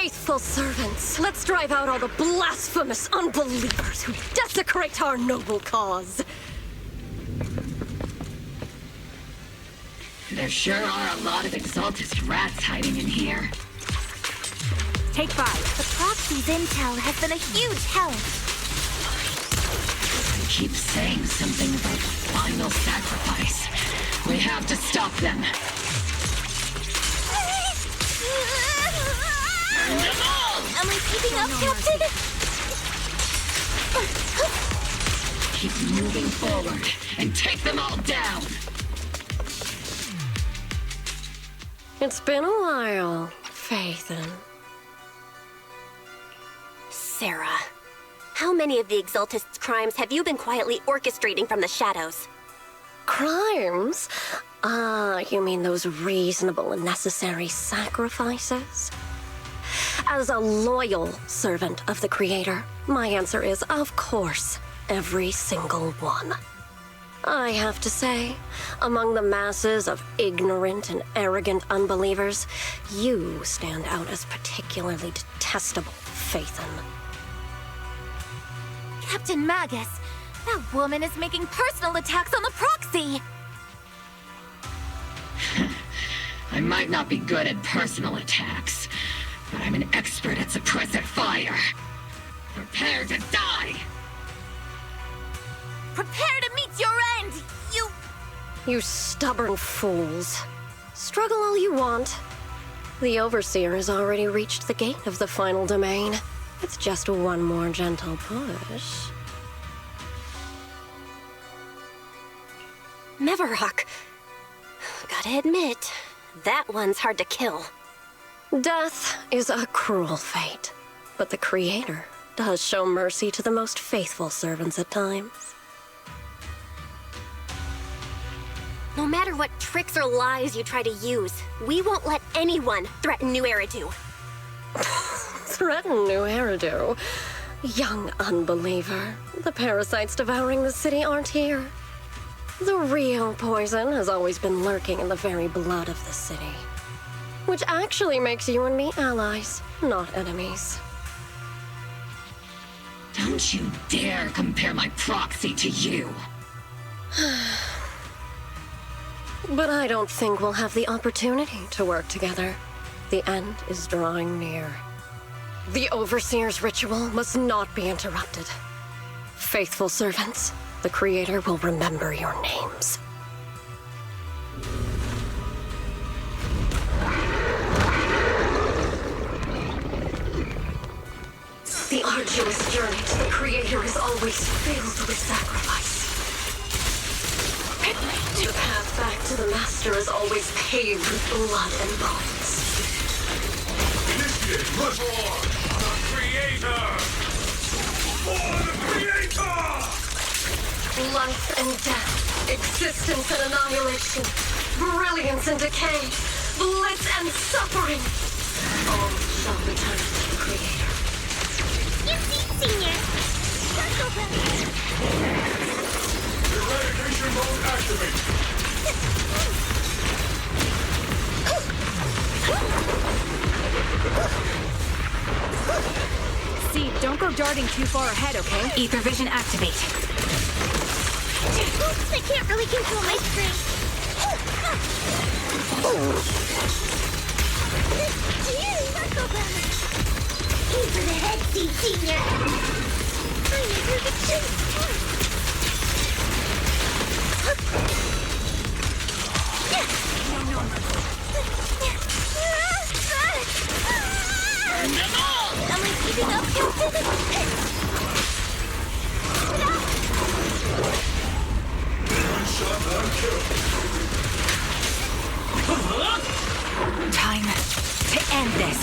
Faithful servants, let's drive out all the blasphemous unbelievers who desecrate our noble cause. There sure are a lot of exaltist rats hiding in here. Take 5. The proxy's intel has been a huge help. They keep saying something about final sacrifice. We have to stop them. Burn them all! Am I keeping up, Captain? Keep moving forward and take them all down! It's been a while, Faithin. Sarah, how many of the Exaltists' crimes have you been quietly orchestrating from the shadows? Crimes? Ah, you mean those reasonable and necessary sacrifices? As a loyal servant of the Creator, my answer is, of course, every single one. I have to say, among the masses of ignorant and arrogant unbelievers, you stand out as particularly detestable, Faithin. Captain Magus, that woman is making personal attacks on the proxy! I might not be good at personal attacks, but I'm an expert at suppressive fire. Prepare to die! Prepare to meet your end, you... You stubborn fools. Struggle all you want. The Overseer has already reached the gate of the final domain. It's just one more gentle push. Mevarok. Gotta admit, that one's hard to kill. Death is a cruel fate, but the Creator does show mercy to the most faithful servants at times. No matter what tricks or lies you try to use, we won't let anyone threaten New Eridu. Threaten New Eridu? Young unbeliever. The parasites devouring the city aren't here. The real poison has always been lurking in the very blood of the city. Which actually makes you and me allies, not enemies. Don't you dare compare my proxy to you! But I don't think we'll have the opportunity to work together. The end is drawing near. The Overseer's ritual must not be interrupted. Faithful servants, the Creator will remember your names. The arduous journey to the Creator is always filled with sacrifice. The path back to the Master is always paved with blood and bones. Initiate ritual! The Creator! For the Creator! Life and death, existence and annihilation, brilliance and decay, bliss and suffering. All shall return to the Creator. You see, Senior! Eradication mode activate! See, don't go darting too far ahead, okay? Ether vision activate. Oops, I can't really control my strength. Aim for the head, Senior! I never get Burn them all! Am I keeping up, Captain? One shot, one kill! Time to end this.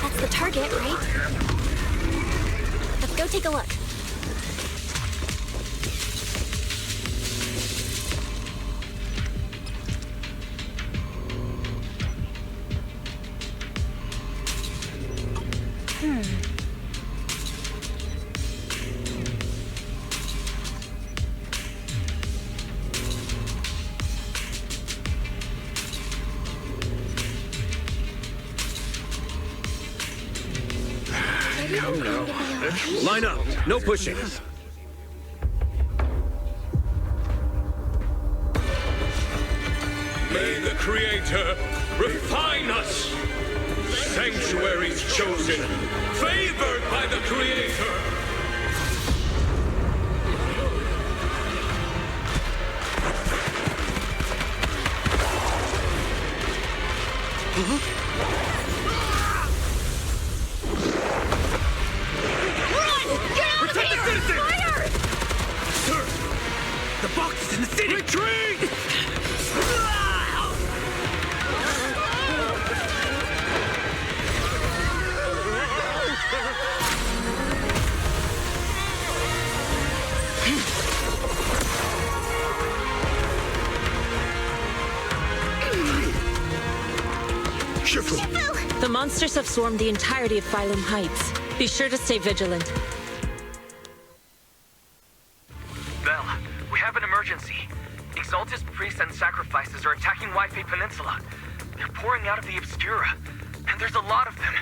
That's the target, right? Let's go take a look. Come now. Line up. No pushing. May the Creator refine us. Sanctuaries chosen, favored by the Creator. Protect the citizens! Sir! The box is in the city! Retreat! The monsters have swarmed the entirety of Phylum Heights. Be sure to stay vigilant. Bell, we have an emergency. Exaltus priests and sacrifices are attacking Wi-Fi Peninsula. They're pouring out of the Obscura, and there's a lot of them.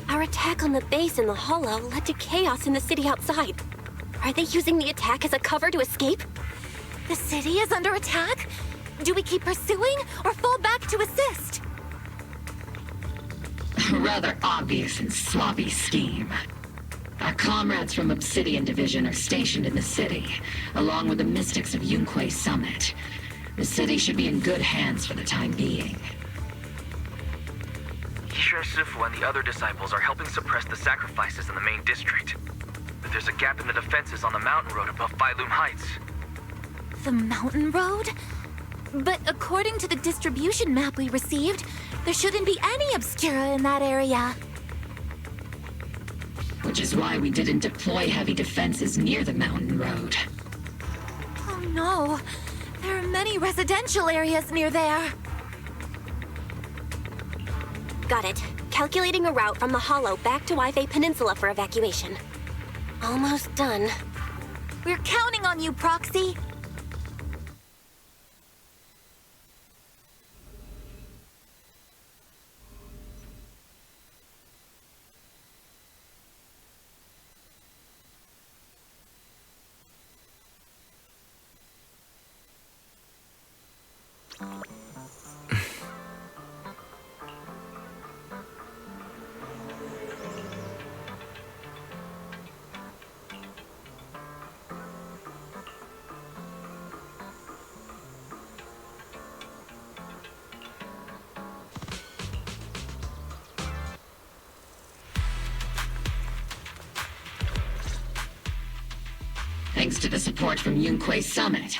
Our attack on the base in the Hollow led to chaos in the city outside. Are they using the attack as a cover to escape? The city is under attack? Do we keep pursuing or fall back to assist? A rather obvious and sloppy scheme. Our comrades from Obsidian Division are stationed in the city, along with the mystics of Yunquay Summit. The city should be in good hands for the time being. Yishen Sifu and the other disciples are helping suppress the sacrifices in the main district. But there's a gap in the defenses on the mountain road above Phylum Heights. The mountain road? But according to the distribution map we received, there shouldn't be any Obscura in that area. Which is why we didn't deploy heavy defenses near the mountain road. Oh no, there are many residential areas near there. Got it. Calculating a route from the Hollow back to Wi-Fi Peninsula for evacuation. Almost done. We're counting on you, Proxy. Thanks to the support from Yunquay Summit,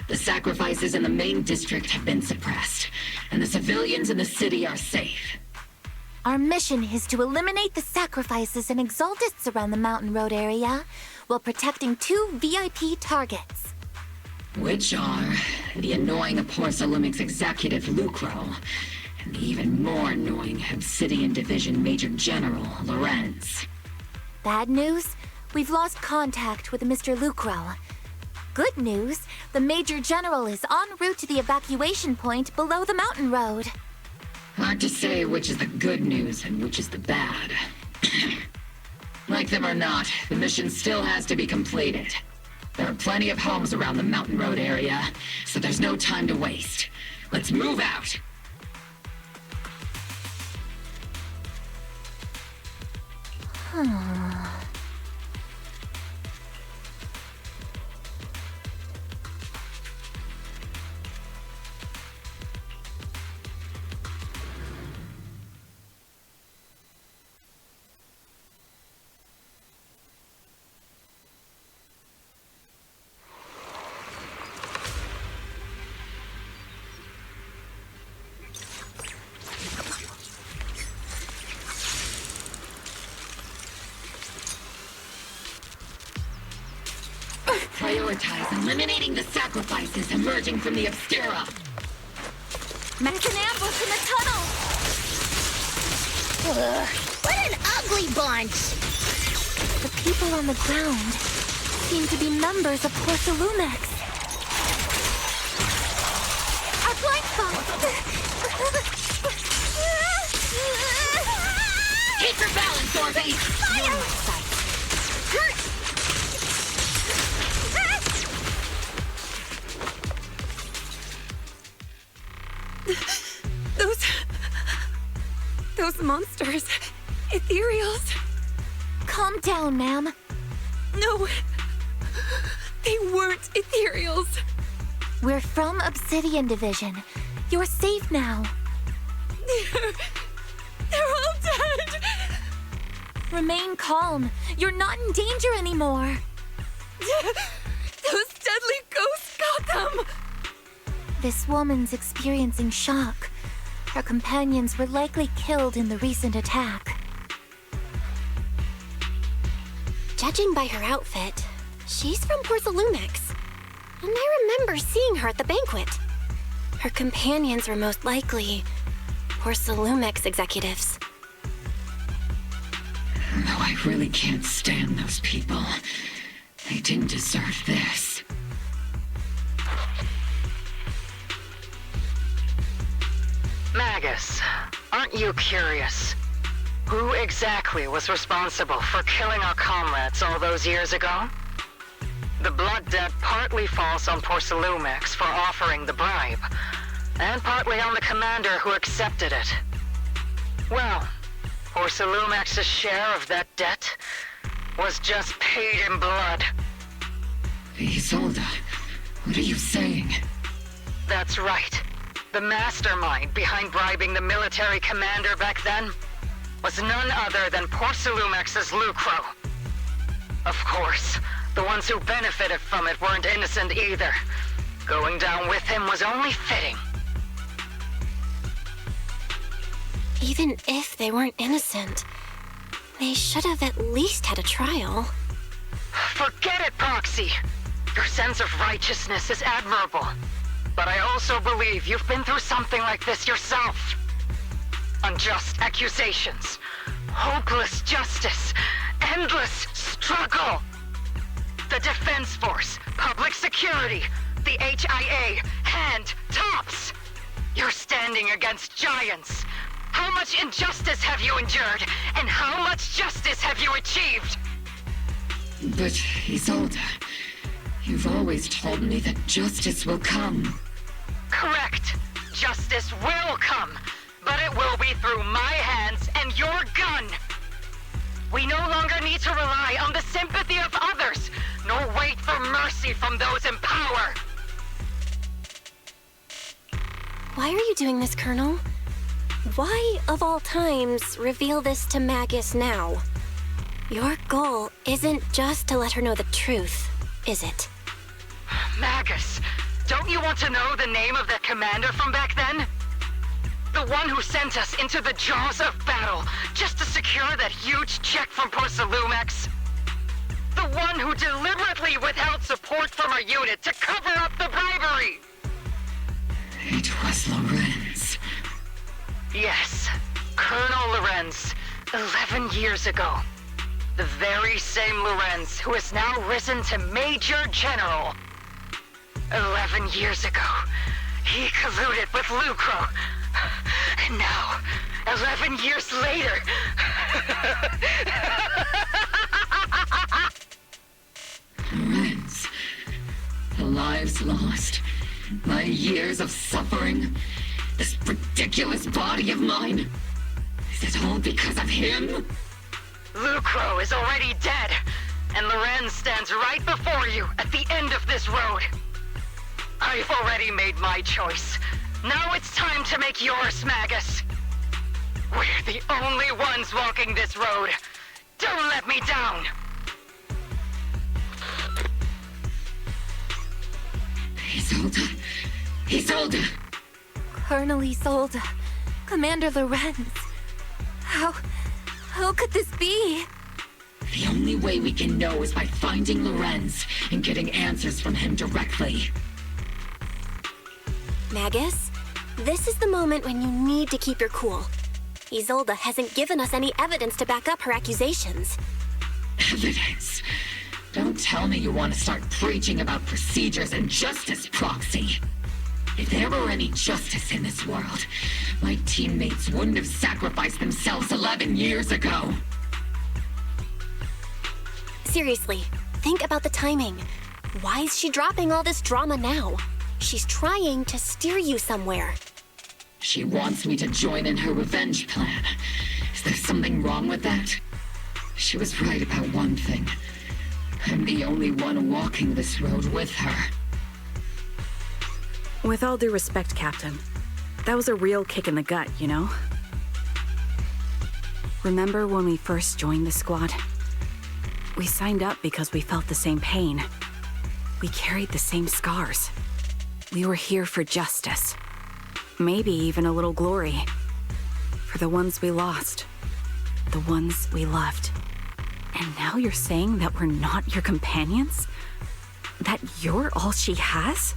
the sacrifices in the main district have been suppressed, and the civilians in the city are safe. Our mission is to eliminate the sacrifices and exaltists around the mountain road area, while protecting 2 VIP targets. Which are the annoying Aporsalumix executive Lucro, and the even more annoying Obsidian Division Major General Lorenz. Bad news? We've lost contact with Mr. Lucro. Good news, the Major General is en route to the evacuation point below the mountain road. Hard to say which is the good news and which is the bad. Like them or not, the mission still has to be completed. There are plenty of homes around the mountain road area, so there's no time to waste. Let's move out! Prioritize eliminating the sacrifices emerging from the Obscura. There's an ambush in the tunnel! What an ugly bunch! The people on the ground seem to be members of Porsalumix. Our blind spot! Hit Check your balance, Dorothy! Those monsters. Ethereals. Calm down, ma'am. No. They weren't ethereals. We're from Obsidian Division. You're safe now. They're all dead. Remain calm. You're not in danger anymore. Those deadly ghosts got them. This woman's experiencing shock. Her companions were likely killed in the recent attack. Judging by her outfit, she's from Porcelumix. And I remember seeing her at the banquet. Her companions were most likely Porcelumix executives. Though I really can't stand those people. They didn't deserve this. Magus, aren't you curious? Who exactly was responsible for killing our comrades all those years ago? The blood debt partly falls on Porcelumix for offering the bribe, and partly on the commander who accepted it. Well, Porcelumix's share of that debt was just paid in blood. Isolde, what are you saying? That's right. The mastermind behind bribing the military commander back then was none other than Porcelumix's Lucro. Of course, the ones who benefited from it weren't innocent either. Going down with him was only fitting. Even if they weren't innocent, they should have at least had a trial. Forget it, Proxy. Your sense of righteousness is admirable. But I also believe you've been through something like this yourself. Unjust accusations, hopeless justice, endless struggle. The Defense Force, public security, the HIA, and tops. You're standing against giants. How much injustice have you endured, and how much justice have you achieved? But, Isolde, you've always told me that justice will come. Correct. Justice will come, but it will be through my hands and your gun. We no longer need to rely on the sympathy of others, nor wait for mercy from those in power. Why are you doing this, Colonel? Why, of all times, reveal this to Magus now? Your goal isn't just to let her know the truth, is it? Magus, don't you want to know the name of that commander from back then? The one who sent us into the jaws of battle just to secure that huge check from Porcelumix? The one who deliberately withheld support from our unit to cover up the bribery? It was Lorenz. Yes, Colonel Lorenz, 11 years ago. The very same Lorenz who has now risen to Major General. 11 years ago, he colluded with Lucro. And now, 11 years later... Lorenz, the lives lost, my years of suffering, this ridiculous body of mine. Is it all because of him? Lucro is already dead, and Lorenz stands right before you at the end of this road. I've already made my choice. Now it's time to make yours, Magus. We're the only ones walking this road. Don't let me down. Isolde. Isolde. Colonel Isolde. Commander Lorenz. How could this be? The only way we can know is by finding Lorenz and getting answers from him directly. Magus, this is the moment when you need to keep your cool. Isolde hasn't given us any evidence to back up her accusations. Evidence? Don't tell me you want to start preaching about procedures and justice, Proxy. If there were any justice in this world, my teammates wouldn't have sacrificed themselves 11 years ago. Seriously, think about the timing. Why is she dropping all this drama now? She's trying to steer you somewhere. She wants me to join in her revenge plan. Is there something wrong with that? She was right about one thing. I'm the only one walking this road with her. With all due respect, Captain, that was a real kick in the gut, you know? Remember when we first joined the squad? We signed up because we felt the same pain. We carried the same scars. We were here for justice. Maybe even a little glory. For the ones we lost. The ones we loved. And now you're saying that we're not your companions? That you're all she has?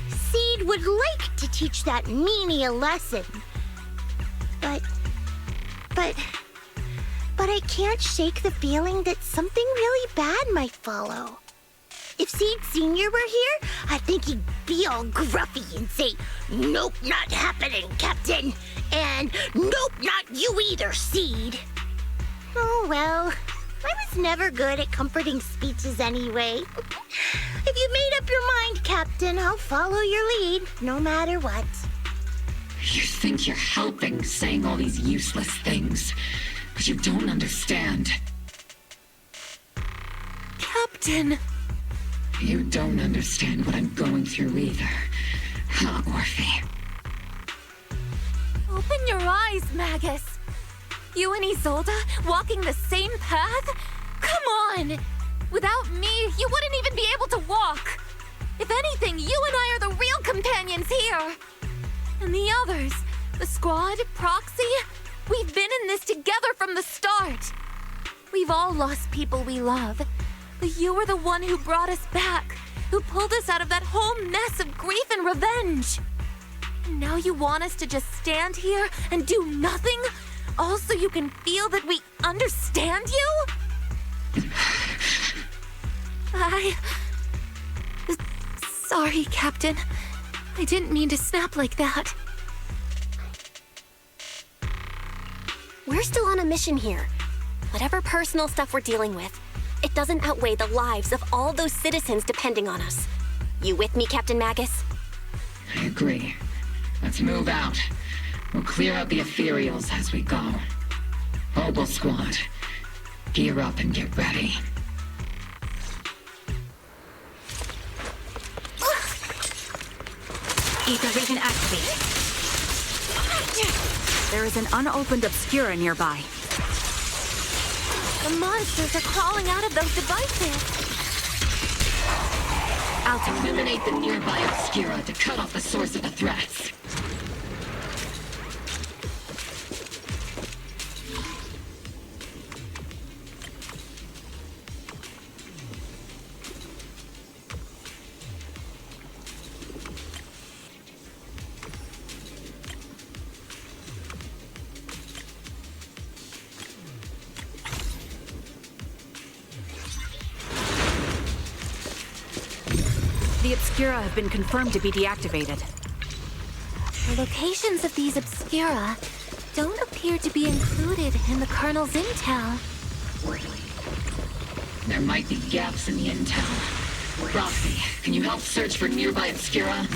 Seed would like to teach that meanie a lesson. But I can't shake the feeling that something really bad might follow. If Seed Sr. were here, I think he'd be all gruffy and say, "Nope, not happening, Captain." And, "Nope, not you either, Seed." Oh, well, I was never good at comforting speeches anyway. If you made up your mind, Captain, I'll follow your lead, no matter what. You think you're helping, saying all these useless things, but you don't understand. Captain! You don't understand what I'm going through either, huh, Orphe? Open your eyes, Magus. You and Isolde walking the same path? Come on! Without me, you wouldn't even be able to walk. If anything, you and I are the real companions here. And the others, the squad, Proxy, we've been in this together from the start. We've all lost people we love. But you were the one who brought us back, who pulled us out of that whole mess of grief and revenge. And now you want us to just stand here and do nothing? All so you can feel that we understand you? Sorry, Captain. I didn't mean to snap like that. We're still on a mission here. Whatever personal stuff we're dealing with, it doesn't outweigh the lives of all those citizens depending on us. You with me, Captain Magus? I agree. Let's move out. We'll clear out the ethereals as we go. Mobile squad, gear up and get ready. Ether region activate. There is an unopened obscura nearby. The monsters are crawling out of those devices. I'll eliminate the nearby obscura to cut off the source of the threats. The obscura have been confirmed to be deactivated. The locations of these obscura don't appear to be included in the Colonel's intel. There might be gaps in the intel. Roxy, can you help search for nearby obscura?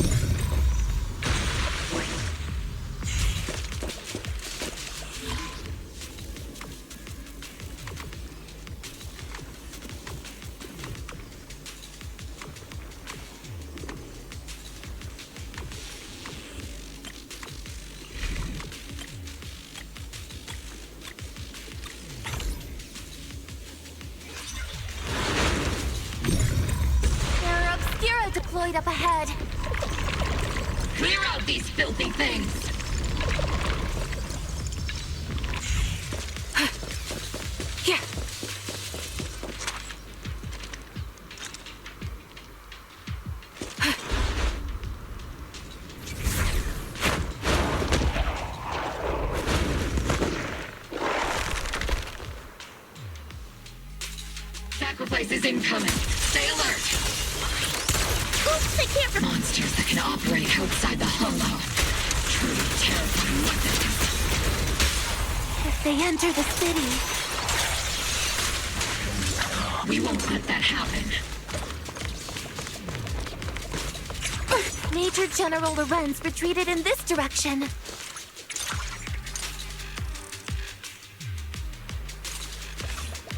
Deployed up ahead. Clear out these filthy things! Yeah. Sacrifice is incoming. Stay alert! Oops, I can't Monsters that can operate outside the hollow. Truly terrifying weapons. If they enter the city... We won't let that happen. Major General Lorenz retreated in this direction.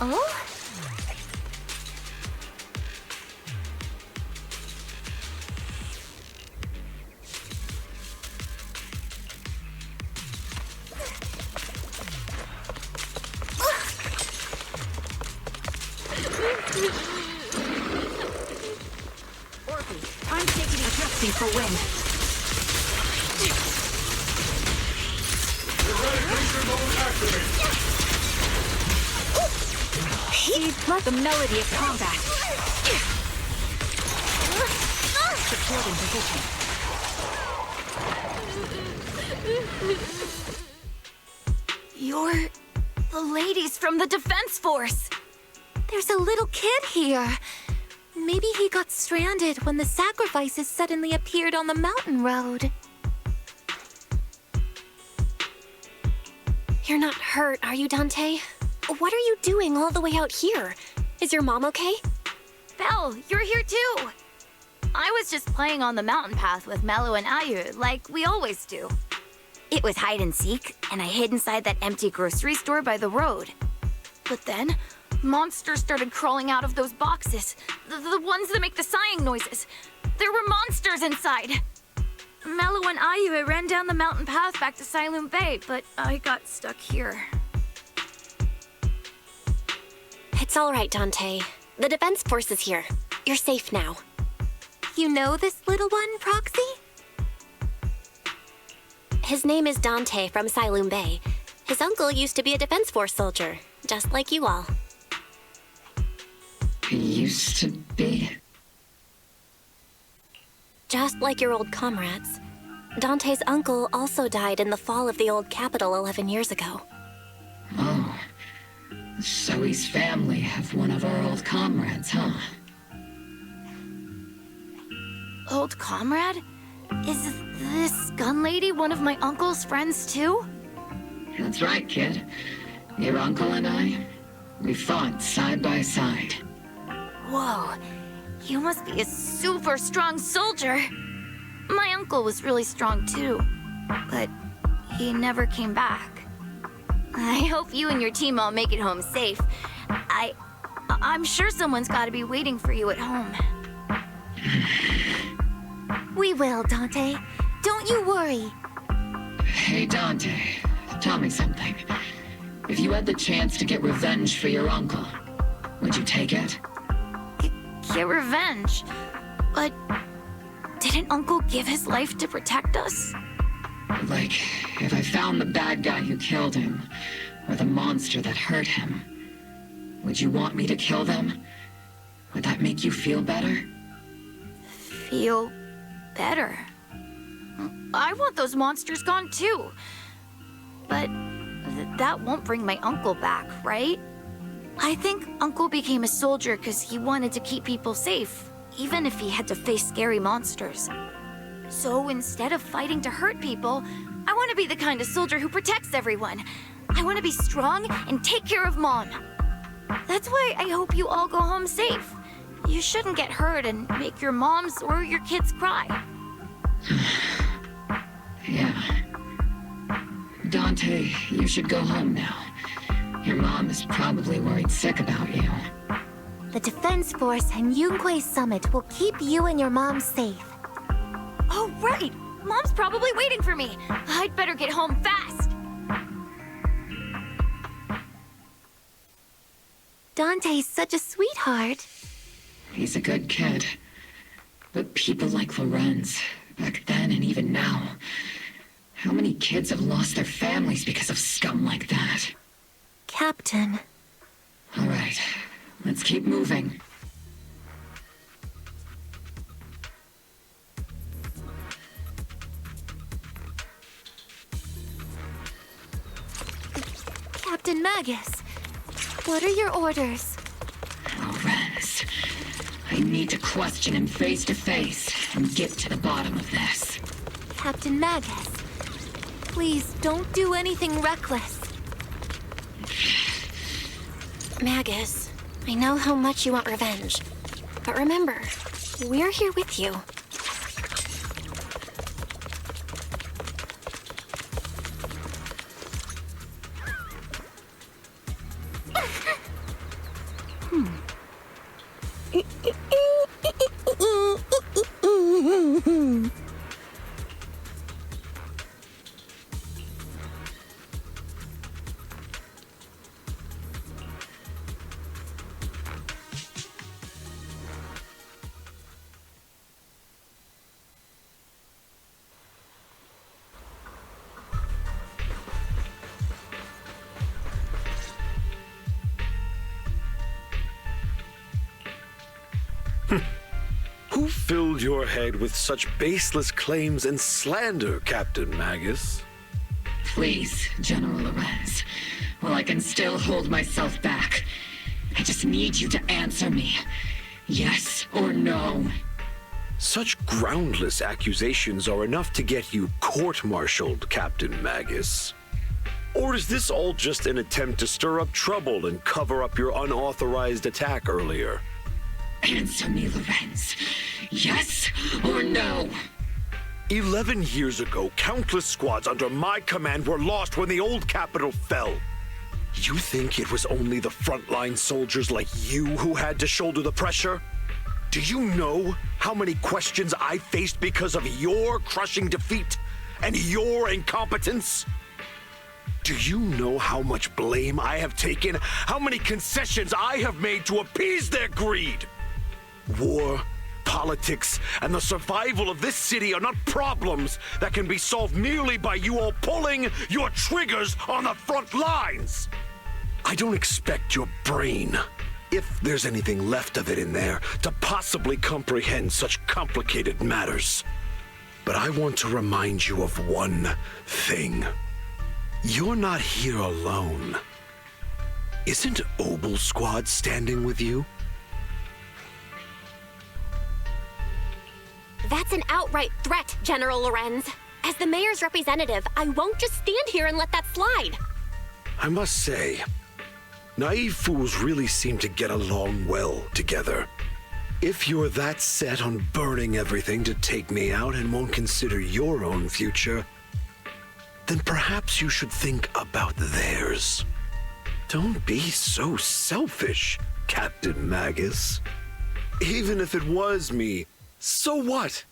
Oh? I'm taking adjusting for wind. Eradication mode activated. He's like the melody of combat. Supporting position. You're the ladies from the Defense Force. There's a little kid here. Maybe he got stranded when the sacrifices suddenly appeared on the mountain road. You're not hurt, are you, Dante? What are you doing all the way out here? Is your mom okay? Belle, you're here too! I was just playing on the mountain path with Mello and Ayu, like we always do. It was hide and seek, and I hid inside that empty grocery store by the road. But then, monsters started crawling out of those boxes. The ones that make the sighing noises. There were monsters inside! Mello and Ayu ran down the mountain path back to Silent Bay, but I got stuck here. It's all right, Dante. The Defense Force is here. You're safe now. You know this little one, Proxy? His name is Dante from Silent Bay. His uncle used to be a Defense Force soldier, just like you all. He used to be? Just like your old comrades. Dante's uncle also died in the fall of the old capital 11 years ago. Oh. Zoe's family have one of our old comrades, huh? Old comrade? Is this gun lady one of my uncle's friends too? That's right, kid. Your uncle and I, we fought side by side. Whoa, you must be a super strong soldier. My uncle was really strong too, but he never came back. I hope you and your team all make it home safe. I'm sure someone's got to be waiting for you at home. We will, Dante. Don't you worry. Hey, Dante, tell me something. If you had the chance to get revenge for your uncle, would you take it? Get revenge? But didn't Uncle give his life to protect us? Like, if I found the bad guy who killed him, or the monster that hurt him, would you want me to kill them? Would that make you feel better? Feel better? I want those monsters gone too. But that won't bring my uncle back, right? I think Uncle became a soldier because he wanted to keep people safe, even if he had to face scary monsters. So instead of fighting to hurt people, I want to be the kind of soldier who protects everyone. I want to be strong and take care of Mom. That's why I hope you all go home safe. You shouldn't get hurt and make your moms or your kids cry. Yeah. Dante, you should go home now. Your mom is probably worried sick about you. The Defense Force and Yunque Summit will keep you and your mom safe. Oh, right! Mom's probably waiting for me. I'd better get home fast. Dante's such a sweetheart. He's a good kid. But people like Lorenz, back then and even now, how many kids have lost their families because of scum like that? Captain. All right, let's keep moving. Captain Magus, what are your orders? Lorenz, I need to question him face to face and get to the bottom of this. Captain Magus, please don't do anything reckless. Magus, I know how much you want revenge. But remember, we're here with you. Who filled your head with such baseless claims and slander, Captain Magus? Please, General Lorenz. While I can still hold myself back, I just need you to answer me. Yes or no? Such groundless accusations are enough to get you court-martialed, Captain Magus. Or is this all just an attempt to stir up trouble and cover up your unauthorized attack earlier? Answer me, Lorenz. Yes or no? 11 years ago, countless squads under my command were lost when the old capital fell. You think it was only the frontline soldiers like you who had to shoulder the pressure? Do you know how many questions I faced because of your crushing defeat and your incompetence? Do you know how much blame I have taken, how many concessions I have made to appease their greed? War, politics, and the survival of this city are not problems that can be solved merely by you all pulling your triggers on the front lines. I don't expect your brain, if there's anything left of it in there, to possibly comprehend such complicated matters. But I want to remind you of one thing. You're not here alone. Isn't Obel's squad standing with you? That's an outright threat, General Lorenz. As the mayor's representative, I won't just stand here and let that slide. I must say, naive fools really seem to get along well together. If you're that set on burning everything to take me out and won't consider your own future, then perhaps you should think about theirs. Don't be so selfish, Captain Magus. Even if it was me, so what?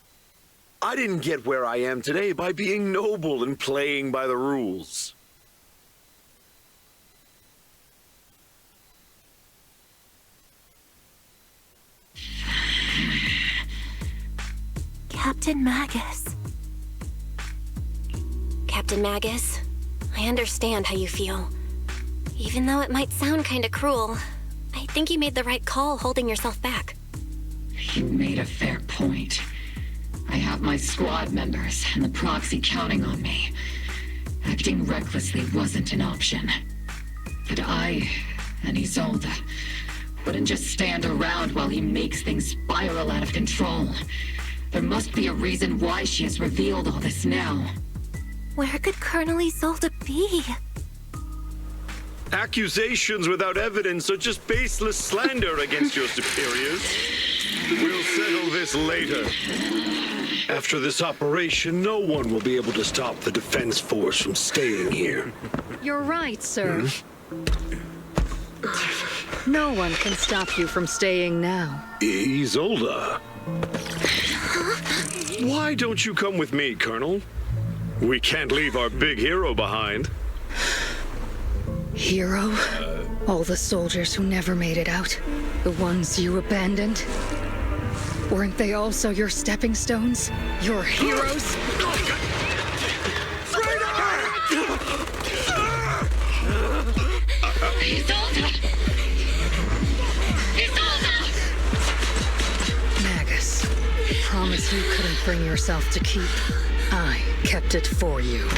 I didn't get where I am today by being noble and playing by the rules. Captain Magus. Captain Magus, I understand how you feel. Even though it might sound kinda cruel, I think you made the right call holding yourself back. You made a fair point. I have my squad members and the proxy counting on me. Acting recklessly wasn't an option. But I and Isolde wouldn't just stand around while he makes things spiral out of control. There must be a reason why she has revealed all this now. Where could Colonel Isolde be? Accusations without evidence are just baseless slander against your superiors. We'll settle this later. After this operation, no one will be able to stop the defense force from staying here. You're right, sir. No one can stop you from staying now. Isolde. Why don't you come with me, Colonel? We can't leave our big hero behind. Hero? All the soldiers who never made it out? The ones you abandoned? Weren't they also your stepping stones? Your heroes? Magus, the promise you couldn't bring yourself to keep, I kept it for you.